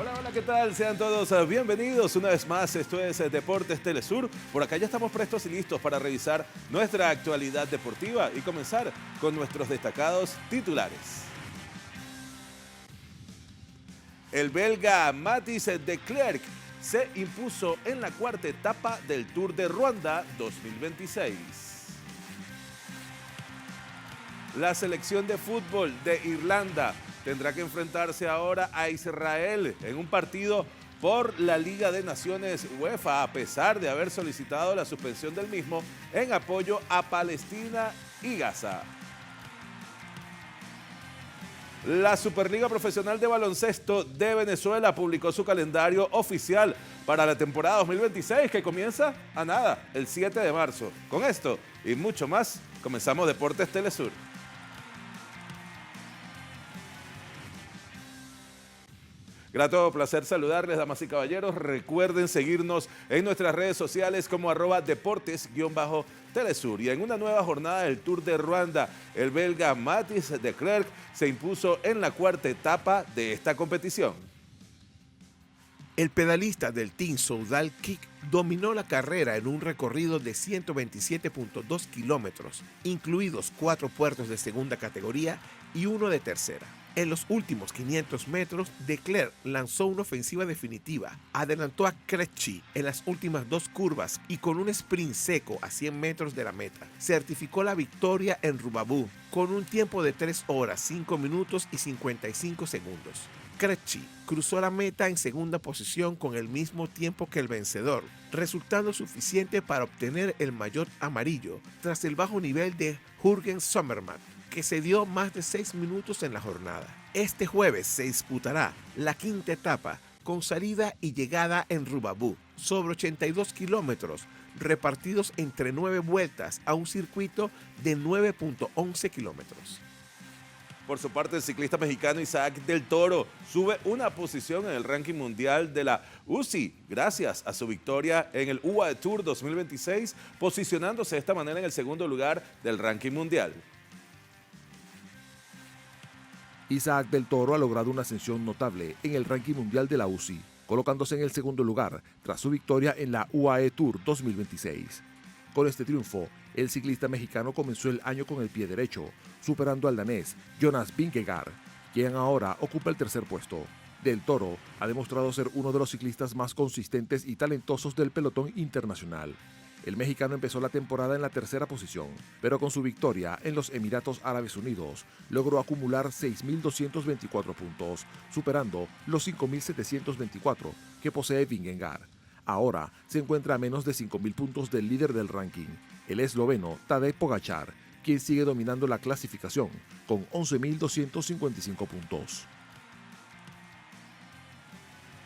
Hola, hola, ¿qué tal? Sean todos bienvenidos una vez más. Esto es Deportes Telesur. Por acá ya estamos prestos y listos para revisar nuestra actualidad deportiva y comenzar con nuestros destacados titulares. El belga Matthijs de Klerk se impuso en la cuarta etapa del Tour de Ruanda 2026. La selección de fútbol de Irlanda tendrá que enfrentarse ahora a Israel en un partido por la Liga de Naciones UEFA, a pesar de haber solicitado la suspensión del mismo en apoyo a Palestina y Gaza. La Superliga Profesional de Baloncesto de Venezuela publicó su calendario oficial para la temporada 2026 que comienza a nada, el 7 de marzo. Con esto y mucho más, comenzamos Deportes Telesur. Grato placer saludarles, damas y caballeros. Recuerden seguirnos en nuestras redes sociales como @deportes_telesur. Y en una nueva jornada del Tour de Ruanda, el belga Matthijs de Klerk se impuso en la cuarta etapa de esta competición. El pedalista del Team Soudal Kick dominó la carrera en un recorrido de 127.2 kilómetros, incluidos 4 puertos de segunda categoría y uno de tercera. En los últimos 500 metros, de Klerk lanzó una ofensiva definitiva, adelantó a Krejci en las últimas 2 curvas y con un sprint seco a 100 metros de la meta, certificó la victoria en Rubavu con un tiempo de 3 horas, 5 minutos y 55 segundos. Krejci cruzó la meta en segunda posición con el mismo tiempo que el vencedor, resultando suficiente para obtener el maillot amarillo tras el bajo nivel de Jürgen Sommermann, que se dio más de 6 minutos en la jornada. Este jueves se disputará la quinta etapa con salida y llegada en Rubavu, sobre 82 kilómetros, repartidos entre 9 vueltas a un circuito de 9.11 kilómetros. Por su parte, el ciclista mexicano Isaac del Toro sube una posición en el ranking mundial de la UCI gracias a su victoria en el UAE Tour 2026, posicionándose de esta manera en el segundo lugar del ranking mundial. Isaac del Toro ha logrado una ascensión notable en el ranking mundial de la UCI, colocándose en el segundo lugar tras su victoria en la UAE Tour 2026. Con este triunfo, el ciclista mexicano comenzó el año con el pie derecho, superando al danés Jonas Vingegaard, quien ahora ocupa el tercer puesto. Del Toro ha demostrado ser uno de los ciclistas más consistentes y talentosos del pelotón internacional. El mexicano empezó la temporada en la tercera posición, pero con su victoria en los Emiratos Árabes Unidos, logró acumular 6.224 puntos, superando los 5.724 que posee Vingegaard. Ahora se encuentra a menos de 5.000 puntos del líder del ranking, el esloveno Tadej Pogačar, quien sigue dominando la clasificación con 11.255 puntos.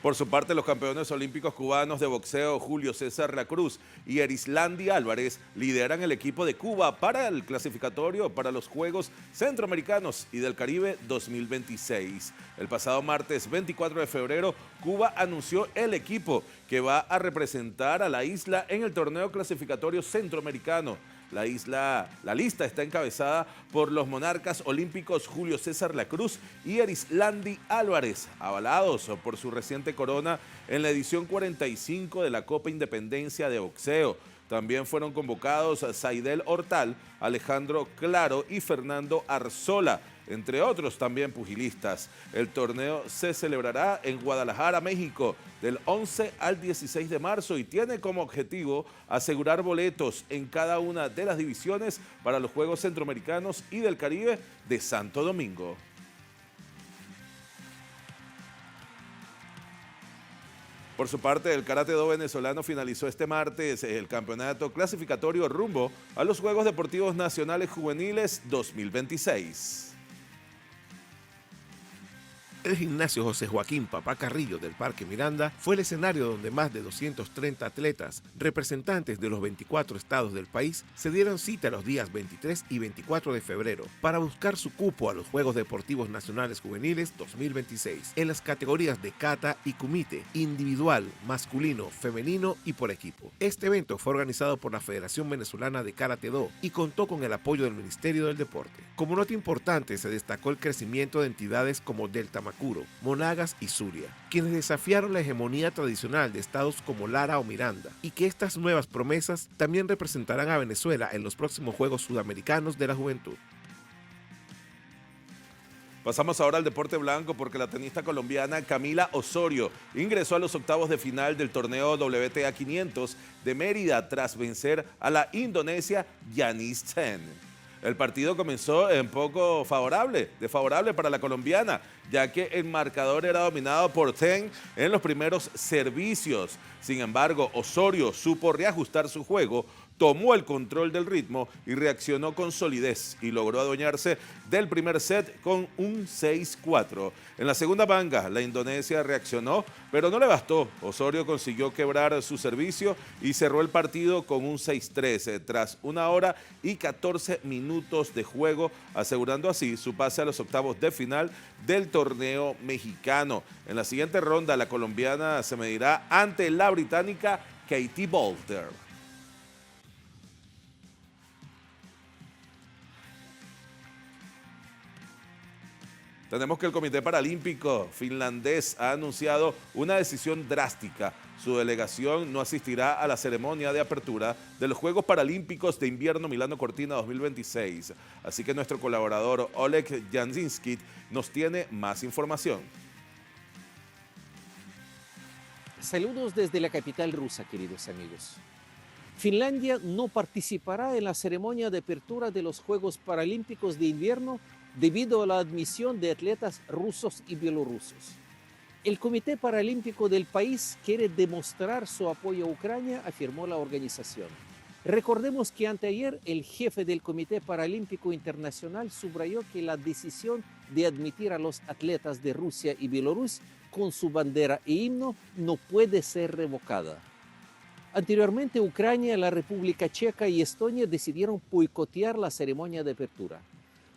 Por su parte, los campeones olímpicos cubanos de boxeo Julio César La Cruz y Erislandy Álvarez lideran el equipo de Cuba para el clasificatorio para los Juegos Centroamericanos y del Caribe 2026. El pasado martes 24 de febrero, Cuba anunció el equipo que va a representar a la isla en el torneo clasificatorio centroamericano. La lista está encabezada por los monarcas olímpicos Julio César La Cruz y Erislandy Álvarez, avalados por su reciente corona en la edición 45 de la Copa Independencia de Boxeo. También fueron convocados Zaidel Hortal, Alejandro Claro y Fernando Arzola, entre otros también pugilistas. El torneo se celebrará en Guadalajara, México, del 11 al 16 de marzo y tiene como objetivo asegurar boletos en cada una de las divisiones para los Juegos Centroamericanos y del Caribe de Santo Domingo. Por su parte, el Karate-Do venezolano finalizó este martes el campeonato clasificatorio rumbo a los Juegos Deportivos Nacionales Juveniles 2026. El gimnasio José Joaquín Papá Carrillo del Parque Miranda fue el escenario donde más de 230 atletas, representantes de los 24 estados del país, se dieron cita los días 23 y 24 de febrero para buscar su cupo a los Juegos Deportivos Nacionales Juveniles 2026 en las categorías de kata y kumite, individual, masculino, femenino y por equipo. Este evento fue organizado por la Federación Venezolana de Karate-Do y contó con el apoyo del Ministerio del Deporte. Como nota importante, se destacó el crecimiento de entidades como Delta Macuro, Monagas y Zulia, quienes desafiaron la hegemonía tradicional de estados como Lara o Miranda, y que estas nuevas promesas también representarán a Venezuela en los próximos Juegos Sudamericanos de la Juventud. Pasamos ahora al deporte blanco porque la tenista colombiana Camila Osorio ingresó a los octavos de final del torneo WTA 500 de Mérida tras vencer a la indonesia Yanis Chen. El partido comenzó en poco desfavorable para la colombiana, ya que el marcador era dominado por Chen en los primeros servicios. Sin embargo, Osorio supo reajustar su juego, tomó el control del ritmo y reaccionó con solidez y logró adueñarse del primer set con un 6-4. En la segunda manga, la Indonesia reaccionó, pero no le bastó. Osorio consiguió quebrar su servicio y cerró el partido con un 6-3 tras 1 hora y 14 minutos de juego, asegurando así su pase a los octavos de final del torneo mexicano. En la siguiente ronda, la colombiana se medirá ante la británica Katie Boulter. Tenemos que el Comité Paralímpico finlandés ha anunciado una decisión drástica. Su delegación no asistirá a la ceremonia de apertura de los Juegos Paralímpicos de Invierno Milano Cortina 2026. Así que nuestro colaborador Oleg Jasinski nos tiene más información. Saludos desde la capital rusa, queridos amigos. Finlandia no participará en la ceremonia de apertura de los Juegos Paralímpicos de Invierno debido a la admisión de atletas rusos y bielorrusos. El Comité Paralímpico del país quiere demostrar su apoyo a Ucrania, afirmó la organización. Recordemos que anteayer el jefe del Comité Paralímpico Internacional subrayó que la decisión de admitir a los atletas de Rusia y Bielorrusia con su bandera e himno no puede ser revocada. Anteriormente, Ucrania, la República Checa y Estonia decidieron boicotear la ceremonia de apertura.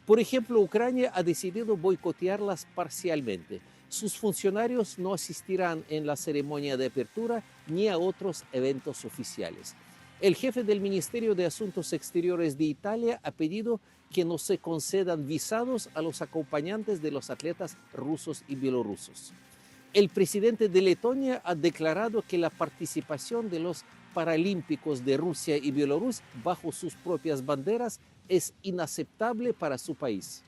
Por ejemplo, Ucrania ha decidido boicotearlas parcialmente. Sus funcionarios no asistirán en la ceremonia de apertura ni a otros eventos oficiales. El jefe del Ministerio de Asuntos Exteriores de Italia ha pedido que no se concedan visados a los acompañantes de los atletas rusos y bielorrusos. El presidente de Letonia ha declarado que la participación de los paralímpicos de Rusia y Bielorrusia bajo sus propias banderas es inaceptable para su país.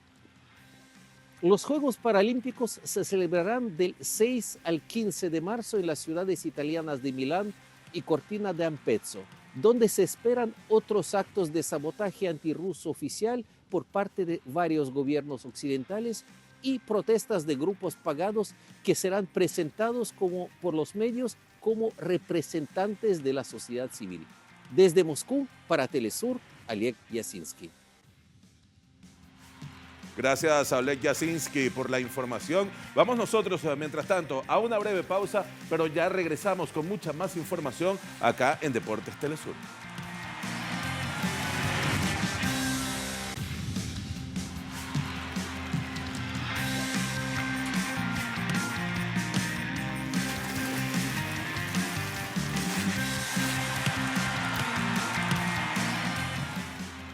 Los Juegos Paralímpicos se celebrarán del 6 al 15 de marzo en las ciudades italianas de Milán y Cortina d'Ampezzo, donde se esperan otros actos de sabotaje antirruso oficial por parte de varios gobiernos occidentales y protestas de grupos pagados que serán presentados por los medios como representantes de la sociedad civil. Desde Moscú, para Telesur, Oleg Jasinski. Gracias a Oleg Jasinski por la información. Vamos nosotros, mientras tanto, a una breve pausa, pero ya regresamos con mucha más información acá en Deportes Telesur.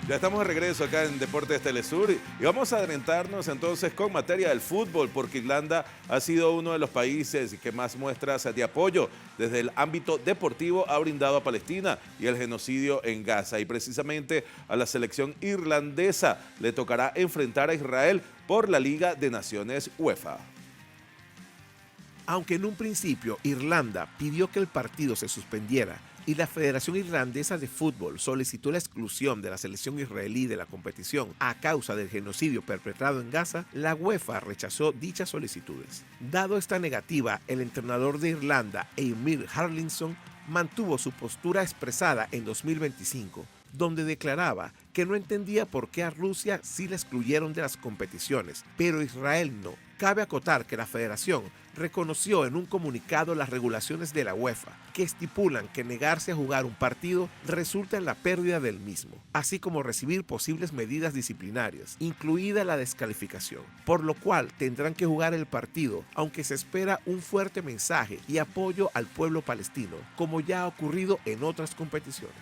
Ya estamos de regreso acá en Deportes Telesur y vamos a adentrarnos entonces con materia del fútbol, porque Irlanda ha sido uno de los países que más muestras de apoyo desde el ámbito deportivo ha brindado a Palestina y el genocidio en Gaza. Y precisamente a la selección irlandesa le tocará enfrentar a Israel por la Liga de Naciones UEFA. Aunque en un principio Irlanda pidió que el partido se suspendiera y la Federación Irlandesa de Fútbol solicitó la exclusión de la selección israelí de la competición a causa del genocidio perpetrado en Gaza, la UEFA rechazó dichas solicitudes. Dado esta negativa, el entrenador de Irlanda, Eamir Harlinson, mantuvo su postura expresada en 2025, donde declaraba que no entendía por qué a Rusia sí la excluyeron de las competiciones, pero Israel no. Cabe acotar que la federación reconoció en un comunicado las regulaciones de la UEFA, que estipulan que negarse a jugar un partido resulta en la pérdida del mismo, así como recibir posibles medidas disciplinarias, incluida la descalificación, por lo cual tendrán que jugar el partido, aunque se espera un fuerte mensaje y apoyo al pueblo palestino, como ya ha ocurrido en otras competiciones.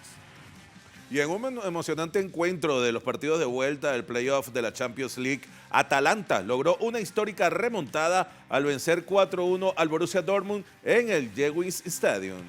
Y en un emocionante encuentro de los partidos de vuelta del playoff de la Champions League, Atalanta logró una histórica remontada al vencer 4-1 al Borussia Dortmund en el Jewish Stadium,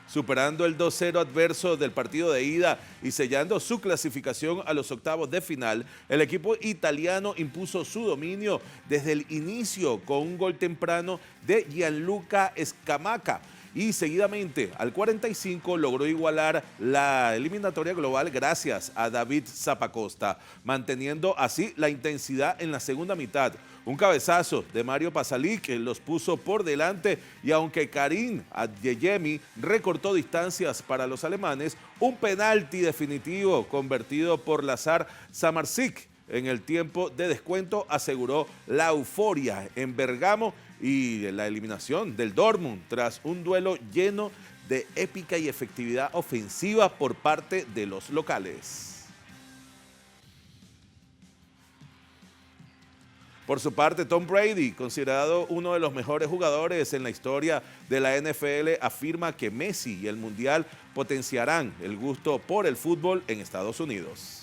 superando el 2-0 adverso del partido de ida y sellando su clasificación a los octavos de final. El equipo italiano impuso su dominio desde el inicio con un gol temprano de Gianluca Scamacca y seguidamente al 45 logró igualar la eliminatoria global gracias a David Zappacosta, manteniendo así la intensidad en la segunda mitad. Un cabezazo de Mario Pasalic los puso por delante y aunque Karim Adeyemi recortó distancias para los alemanes, un penalti definitivo convertido por Lazar Samardzic en el tiempo de descuento aseguró la euforia en Bergamo y la eliminación del Dortmund tras un duelo lleno de épica y efectividad ofensiva por parte de los locales. Por su parte, Tom Brady, considerado uno de los mejores jugadores en la historia de la NFL, afirma que Messi y el Mundial potenciarán el gusto por el fútbol en Estados Unidos.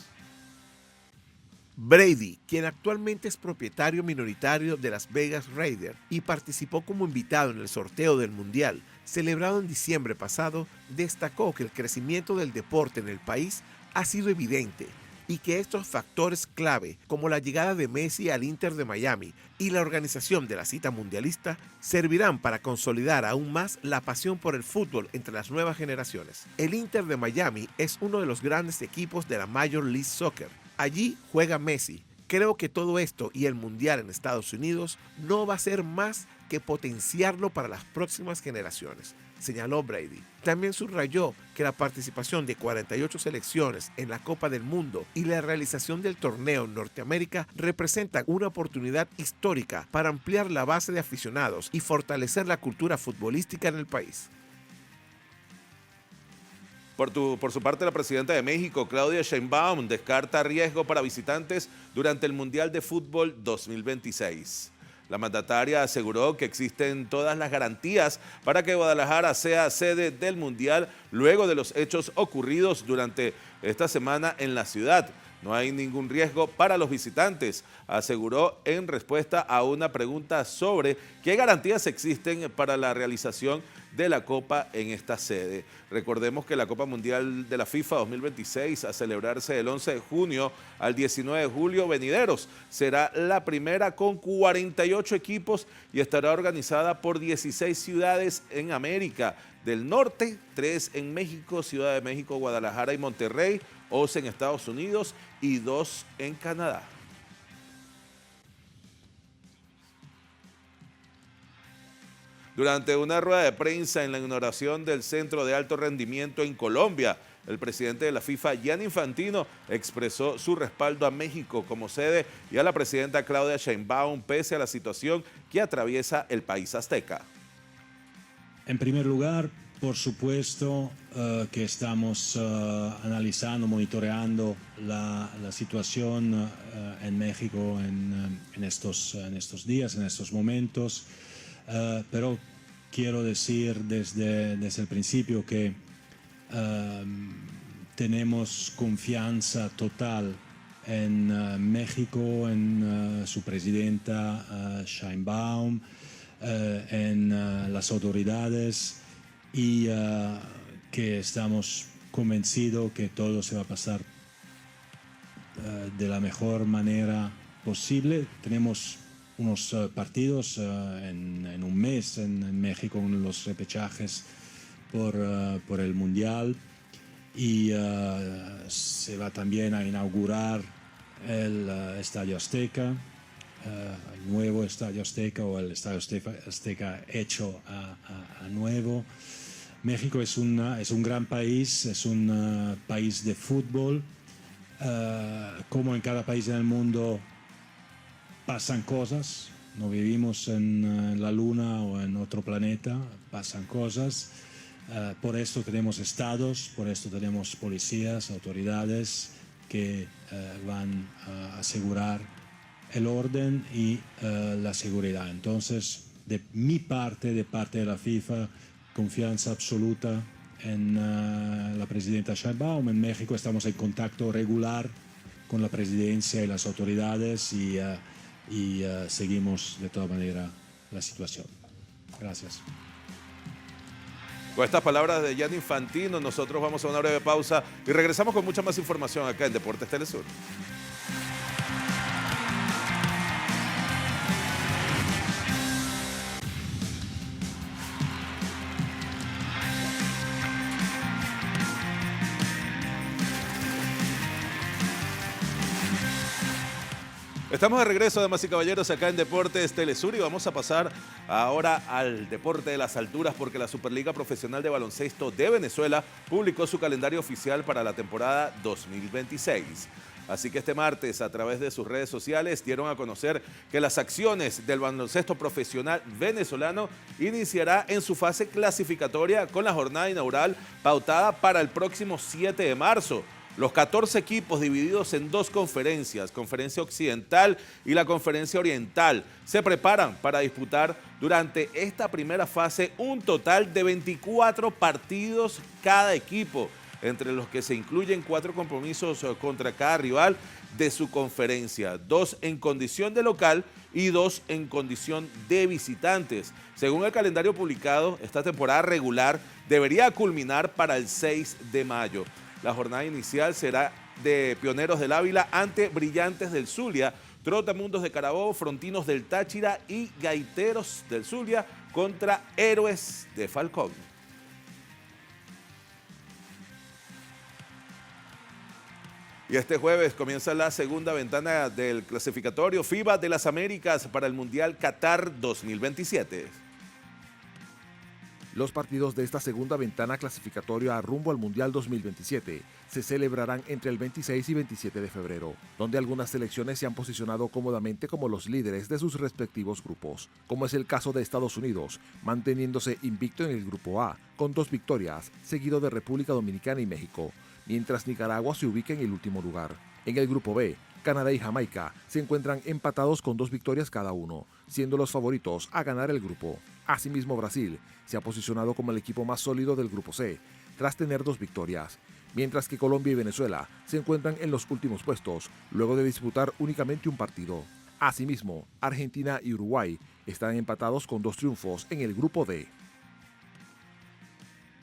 Brady, quien actualmente es propietario minoritario de Las Vegas Raiders y participó como invitado en el sorteo del Mundial, celebrado en diciembre pasado, destacó que el crecimiento del deporte en el país ha sido evidente y que estos factores clave, como la llegada de Messi al Inter de Miami y la organización de la cita mundialista, servirán para consolidar aún más la pasión por el fútbol entre las nuevas generaciones. El Inter de Miami es uno de los grandes equipos de la Major League Soccer. Allí juega Messi. Creo que todo esto y el Mundial en Estados Unidos no va a ser más que potenciarlo para las próximas generaciones, señaló Brady. También subrayó que la participación de 48 selecciones en la Copa del Mundo y la realización del torneo en Norteamérica representan una oportunidad histórica para ampliar la base de aficionados y fortalecer la cultura futbolística en el país. Por su parte, la presidenta de México, Claudia Sheinbaum, descarta riesgo para visitantes durante el Mundial de Fútbol 2026. La mandataria aseguró que existen todas las garantías para que Guadalajara sea sede del Mundial luego de los hechos ocurridos durante esta semana en la ciudad. No hay ningún riesgo para los visitantes, aseguró en respuesta a una pregunta sobre qué garantías existen para la realización de la Copa en esta sede. Recordemos que la Copa Mundial de la FIFA 2026, a celebrarse del 11 de junio al 19 de julio venideros, será la primera con 48 equipos y estará organizada por 16 ciudades en América del Norte, 3 en México, Ciudad de México, Guadalajara y Monterrey, 11 en Estados Unidos y 2 en Canadá. Durante una rueda de prensa en la inauguración del Centro de Alto Rendimiento en Colombia, el presidente de la FIFA, Gianni Infantino, expresó su respaldo a México como sede y a la presidenta Claudia Sheinbaum pese a la situación que atraviesa el país azteca. En primer lugar, por supuesto que estamos analizando, monitoreando la situación en México en estos días, en estos momentos, pero quiero decir desde el principio que tenemos confianza total en México, en su presidenta Sheinbaum, en las autoridades y que estamos convencidos que todo se va a pasar de la mejor manera posible. Tenemos unos partidos en un mes en México, en los repechajes por el Mundial y se va también a inaugurar el Estadio Azteca, el nuevo Estadio Azteca o el Estadio Azteca hecho a nuevo. México es un gran país, es un país de fútbol. Como en cada país del mundo pasan cosas, no vivimos en la luna o en otro planeta, pasan cosas. Por esto tenemos estados, por esto tenemos policías, autoridades que van a asegurar el orden y la seguridad. Entonces, de mi parte, de parte de la FIFA, confianza absoluta en la presidenta Sheinbaum. En México estamos en contacto regular con la presidencia y las autoridades y seguimos de toda manera la situación. Gracias. Con estas palabras de Gianni Infantino, nosotros vamos a una breve pausa y regresamos con mucha más información acá en Deportes Telesur. Estamos de regreso, damas y caballeros, acá en Deportes Telesur y vamos a pasar ahora al deporte de las alturas porque la Superliga Profesional de Baloncesto de Venezuela publicó su calendario oficial para la temporada 2026. Así que este martes, a través de sus redes sociales, dieron a conocer que las acciones del baloncesto profesional venezolano iniciará en su fase clasificatoria con la jornada inaugural pautada para el próximo 7 de marzo. Los 14 equipos divididos en dos conferencias, Conferencia Occidental y la Conferencia Oriental, se preparan para disputar durante esta primera fase un total de 24 partidos cada equipo, entre los que se incluyen 4 compromisos contra cada rival de su conferencia, 2 en condición de local y 2 en condición de visitantes. Según el calendario publicado, esta temporada regular debería culminar para el 6 de mayo. La jornada inicial será de Pioneros del Ávila ante Brillantes del Zulia, Trotamundos de Carabobo, Frontinos del Táchira y Gaiteros del Zulia contra Héroes de Falcón. Y este jueves comienza la segunda ventana del clasificatorio FIBA de las Américas para el Mundial Qatar 2027. Los partidos de esta segunda ventana clasificatoria a rumbo al Mundial 2027 se celebrarán entre el 26 y 27 de febrero, donde algunas selecciones se han posicionado cómodamente como los líderes de sus respectivos grupos, como es el caso de Estados Unidos, manteniéndose invicto en el Grupo A, con 2 victorias, seguido de República Dominicana y México, mientras Nicaragua se ubica en el último lugar. En el Grupo B, Canadá y Jamaica se encuentran empatados con 2 victorias cada uno, siendo los favoritos a ganar el grupo. Asimismo, Brasil se ha posicionado como el equipo más sólido del Grupo C, tras tener 2 victorias, mientras que Colombia y Venezuela se encuentran en los últimos puestos, luego de disputar únicamente un partido. Asimismo, Argentina y Uruguay están empatados con 2 triunfos en el Grupo D.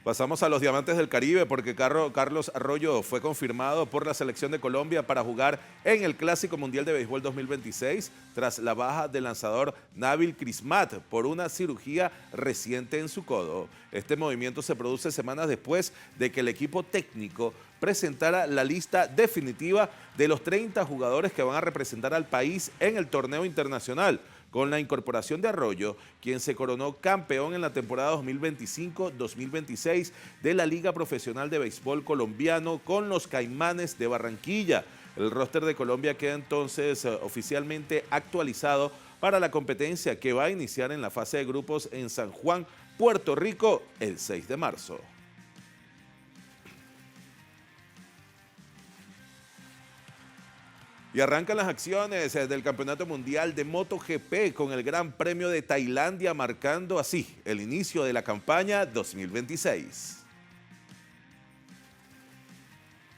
Pasamos a los Diamantes del Caribe porque Carlos Arroyo fue confirmado por la selección de Colombia para jugar en el Clásico Mundial de Béisbol 2026 tras la baja del lanzador Nabil Crismat por una cirugía reciente en su codo. Este movimiento se produce semanas después de que el equipo técnico presentara la lista definitiva de los 30 jugadores que van a representar al país en el torneo internacional, con la incorporación de Arroyo, quien se coronó campeón en la temporada 2025-2026 de la Liga Profesional de Béisbol Colombiano con los Caimanes de Barranquilla. El roster de Colombia queda entonces oficialmente actualizado para la competencia que va a iniciar en la fase de grupos en San Juan, Puerto Rico, el 6 de marzo. Y arrancan las acciones del Campeonato Mundial de MotoGP con el Gran Premio de Tailandia, marcando así el inicio de la campaña 2026.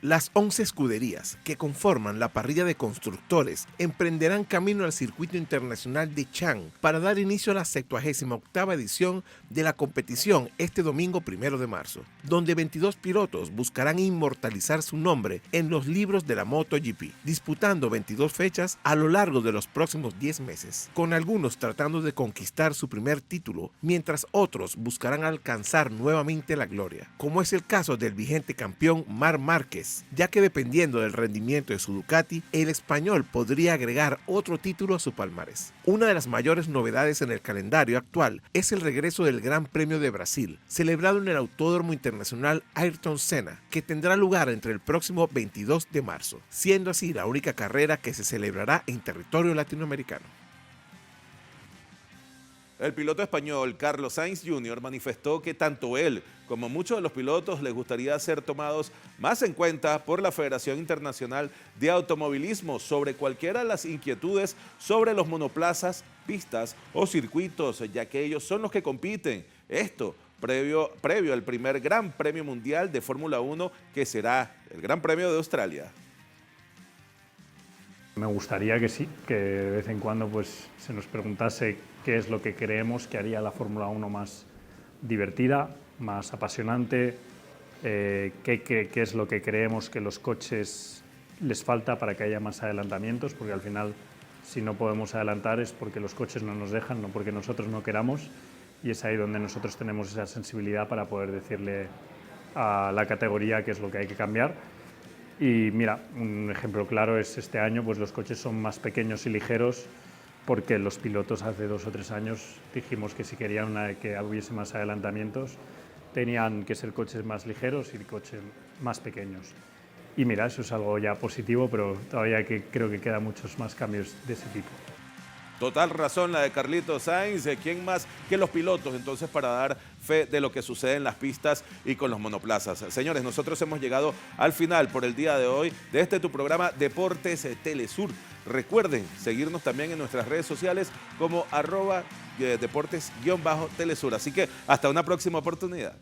Las 11 escuderías que conforman la parrilla de constructores emprenderán camino al circuito internacional de Chang para dar inicio a la 78ª edición de la competición este domingo 1 de marzo, donde 22 pilotos buscarán inmortalizar su nombre en los libros de la MotoGP, disputando 22 fechas a lo largo de los próximos 10 meses, con algunos tratando de conquistar su primer título, mientras otros buscarán alcanzar nuevamente la gloria, como es el caso del vigente campeón Marc Márquez, ya que dependiendo del rendimiento de su Ducati, el español podría agregar otro título a su palmarés. Una de las mayores novedades en el calendario actual es el regreso del Gran Premio de Brasil, celebrado en el Autódromo Internacional Ayrton Senna, que tendrá lugar entre el próximo 22 de marzo, siendo así la única carrera que se celebrará en territorio latinoamericano. El piloto español Carlos Sainz Jr. manifestó que tanto él como muchos de los pilotos les gustaría ser tomados más en cuenta por la Federación Internacional de Automovilismo sobre cualquiera de las inquietudes sobre los monoplazas, pistas o circuitos, ya que ellos son los que compiten. Esto previo al primer Gran Premio Mundial de Fórmula 1, que será el Gran Premio de Australia. Me gustaría que sí, que de vez en cuando pues, se nos preguntase qué es lo que creemos que haría la Fórmula 1 más divertida, más apasionante, qué es lo que creemos que los coches les falta para que haya más adelantamientos, porque al final si no podemos adelantar es porque los coches no nos dejan, no porque nosotros no queramos, y es ahí donde nosotros tenemos esa sensibilidad para poder decirle a la categoría qué es lo que hay que cambiar. Y mira, un ejemplo claro es este año, pues los coches son más pequeños y ligeros porque los pilotos hace 2 o 3 años dijimos que si querían que hubiese más adelantamientos tenían que ser coches más ligeros y coches más pequeños. Y mira, eso es algo ya positivo, pero todavía creo que quedan muchos más cambios de ese tipo. Total razón la de Carlitos Sainz. ¿Quién más que los pilotos entonces para dar fe de lo que sucede en las pistas y con los monoplazas? Señores, nosotros hemos llegado al final por el día de hoy de tu programa Deportes Telesur. Recuerden seguirnos también en nuestras redes sociales como @deportes_telesur. Así que hasta una próxima oportunidad.